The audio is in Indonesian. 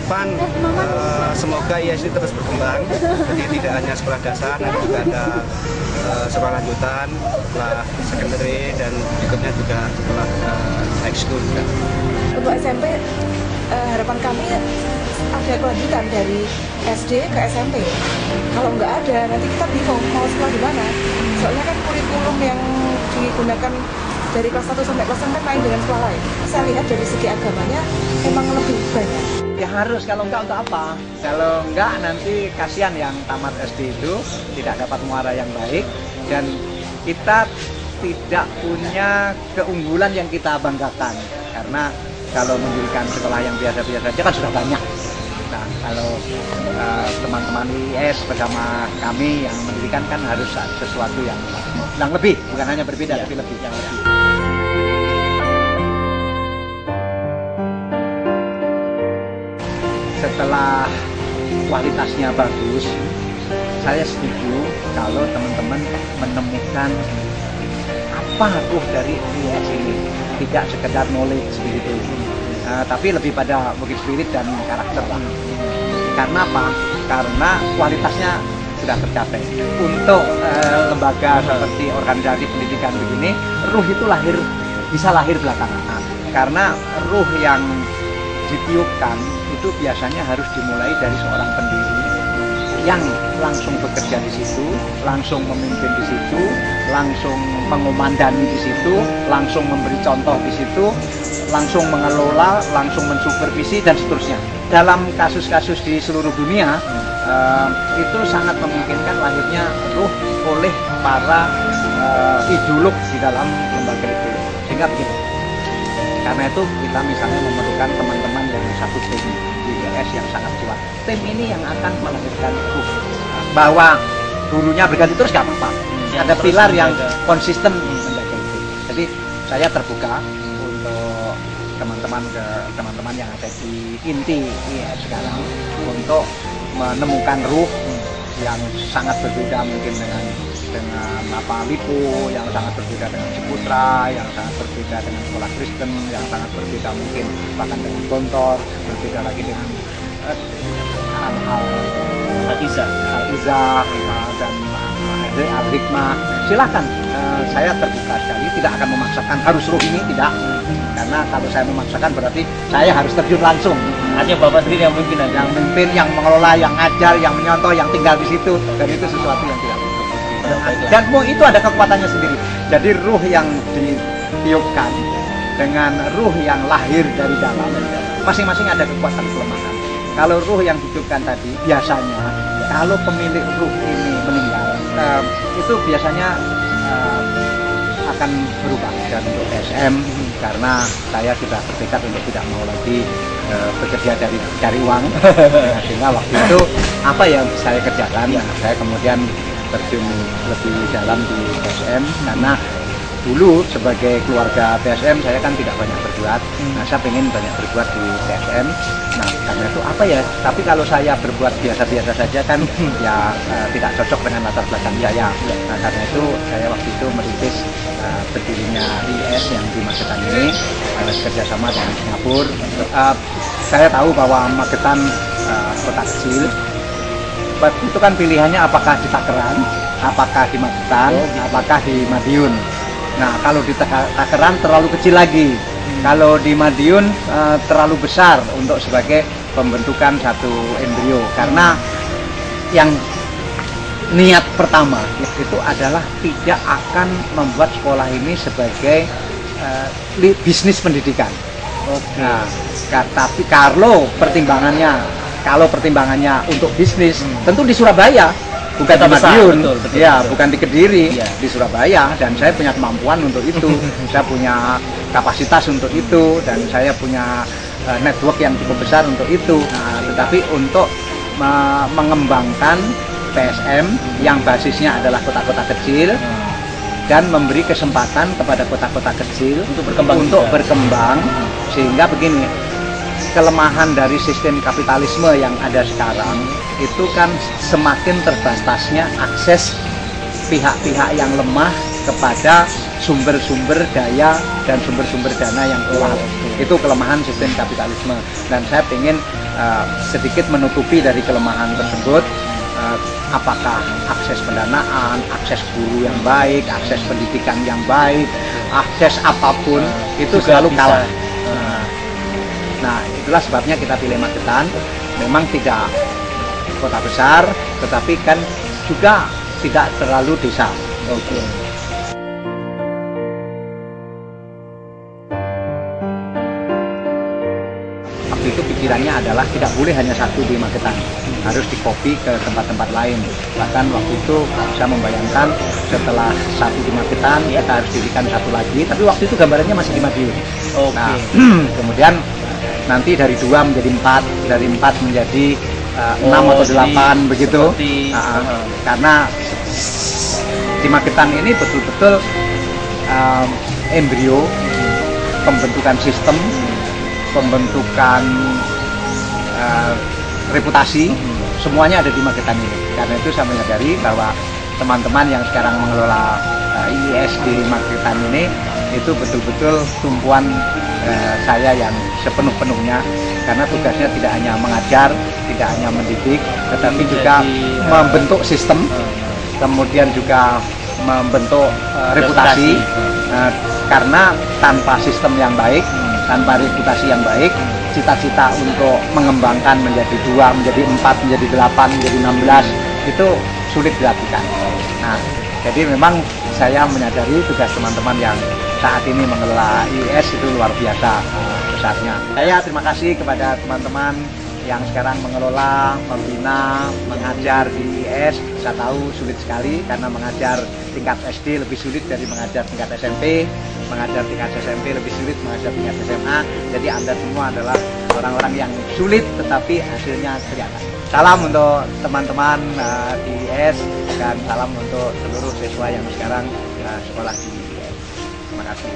depan semoga IAS ini terus berkembang. Jadi tidak hanya sekolah dasar, nanti juga ada sekolah lanjutan, sekolah secondary, dan berikutnya juga sekolah high school juga. Untuk SMP, harapan kami ada kelanjutan dari SD ke SMP. Kalau nggak ada, nanti kita bingung mau sekolah di mana. Soalnya kan kurikulum yang digunakan dari kelas 1 sampai kelas 6 kan lain dengan sekolah lain. Saya lihat dari segi agamanya emang lebih banyak. Ya harus, kalau enggak untuk apa? Kalau enggak nanti kasihan yang tamat SD itu tidak dapat muara yang baik dan kita tidak punya keunggulan yang kita banggakan. Karena kalau mendirikan sekolah yang biasa-biasa saja kan sudah banyak. Nah, kalau teman-teman IS bersama kami yang mendirikan kan harus sesuatu yang lebih, bukan hanya berbeda, tapi lebih yang lebih. Setelah kualitasnya bagus, saya setuju kalau teman-teman menemukan apa ruh dari IS ini, tidak sekedar knowledge begitu, tapi lebih pada mungkin spirit dan karakter lah. Karena apa? Karena kualitasnya sudah tercapai. Untuk lembaga seperti organisasi pendidikan begini, ruh itu bisa lahir belakangan. Karena ruh yang ditiupkan itu biasanya harus dimulai dari seorang pendiri yang langsung bekerja di situ, langsung memimpin di situ, langsung mengomandani di situ, langsung memberi contoh di situ, langsung mengelola, langsung mensupervisi dan seterusnya. Dalam kasus-kasus di seluruh dunia itu sangat memungkinkan lahirnya ruh oleh para ideolog di dalam lembaga itu. Sehingga begini, karena itu kita misalnya memerlukan teman-teman yang satu tim di IS yang sangat kuat. Tim ini yang akan melahirkan ruh. Bahwa gurunya berganti terus nggak apa-apa. Ada pilar yang konsisten menjaga itu. Jadi saya terbuka untuk teman-teman yang ada di inti IS sekarang untuk menemukan ruh yang sangat berbeda mungkin dengan Lipo, yang sangat berbeda dengan Ciputra, yang sangat berbeda dengan sekolah Kristen, yang sangat berbeda mungkin bahkan dengan Gontor, berbeda lagi dengan Al-Izah dan Al-Hikmah. Silahkan, saya terbuka sekali, tidak akan memaksakan harus ruh ini, tidak. Karena kalau saya memaksakan berarti saya harus terjun langsung. Hanya Bapak sendiri yang memimpin, yang memimpin, yang mengelola, yang ngajar, yang menyontoh, yang tinggal di situ, dan itu sesuatu yang tidak bisa. Dan itu ada kekuatannya sendiri. Jadi ruh yang ditiupkan dengan ruh yang lahir dari dalam, masing-masing ada kekuatan kelemahan. Kalau ruh yang ditiupkan tadi, biasanya kalau pemilik ruh ini meninggal, itu biasanya akan berubah. Dan untuk SM, karena saya sudah bertekad untuk tidak mau lagi bekerja dari cari uang, sehingga waktu itu apa yang saya kerjakan, saya kemudian terjun lebih dalam di PSM. Karena dulu sebagai keluarga PSM saya kan tidak banyak berbuat, nah saya pengen banyak berbuat di PSM. Nah karena itu apa ya, tapi kalau saya berbuat biasa-biasa saja kan ya tidak cocok dengan latar belakang saya. Nah karena itu saya waktu itu merintis berdirinya IS yang di Magetan ini, kerjasama dengan Singapura. Saya tahu bahwa Magetan kota kecil, itu kan pilihannya apakah di Takeran, apakah di Magetan, apakah di Madiun. Nah kalau di Takeran terlalu kecil lagi, kalau di Madiun terlalu besar untuk sebagai pembentukan satu embrio. Karena yang niat pertama itu adalah tidak akan membuat sekolah ini sebagai bisnis pendidikan. Nah, tapi kalau pertimbangannya untuk bisnis, tentu di Surabaya, bukan di Madiun, bukan di Kediri, di Surabaya. Dan saya punya kemampuan untuk itu, saya punya kapasitas untuk itu, dan saya punya network yang cukup besar untuk itu. Nah, tetapi untuk mengembangkan PSM yang basisnya adalah kota-kota kecil dan memberi kesempatan kepada kota-kota kecil untuk berkembang, sehingga begini, kelemahan dari sistem kapitalisme yang ada sekarang itu kan semakin terbatasnya akses pihak-pihak yang lemah kepada sumber-sumber daya dan sumber-sumber dana yang kuat. Itu kelemahan sistem kapitalisme. Dan saya ingin sedikit menutupi dari kelemahan tersebut. Apakah akses pendanaan, akses guru yang baik, akses pendidikan yang baik, akses apapun itu selalu kalah. Nah, itulah sebabnya kita pilih Magetan. Memang tidak kota besar, tetapi kan juga tidak terlalu desa. Waktu itu pikirannya adalah tidak boleh hanya satu di Magetan, harus dikopi ke tempat-tempat lain. Bahkan waktu itu saya membayangkan setelah satu di Magetan kita harus dirikan satu lagi, tapi waktu itu gambarannya masih di Madiun. Nah, kemudian nanti dari 2 menjadi 4, dari 4 menjadi 6 atau 8 begitu. Karena di Magetan ini betul-betul embrio pembentukan sistem, pembentukan reputasi, semuanya ada di Magetan ini. Karena itu saya menyadari bahwa teman-teman yang sekarang mengelola IIS di Magetan ini itu betul-betul tumpuan saya yang sepenuh-penuhnya, karena tugasnya tidak hanya mengajar, tidak hanya mendidik, tetapi juga membentuk sistem, kemudian juga membentuk reputasi. Karena tanpa sistem yang baik, tanpa reputasi yang baik, cita-cita untuk mengembangkan menjadi 2, menjadi 4, menjadi 8, menjadi 16 itu sulit dilakukan. Nah, jadi memang saya menyadari tugas teman-teman yang saat ini mengelola IIS itu luar biasa besarnya. Saya terima kasih kepada teman-teman yang sekarang mengelola, membina, mengajar di IIS. Saya tahu sulit sekali karena mengajar tingkat SD lebih sulit dari mengajar tingkat SMP, mengajar tingkat SMP lebih sulit mengajar tingkat SMA. Jadi Anda semua adalah orang-orang yang sulit tetapi hasilnya kelihatan. Salam untuk teman-teman di IIS dan salam untuk seluruh siswa yang sekarang sekolah di IIS. Terima kasih.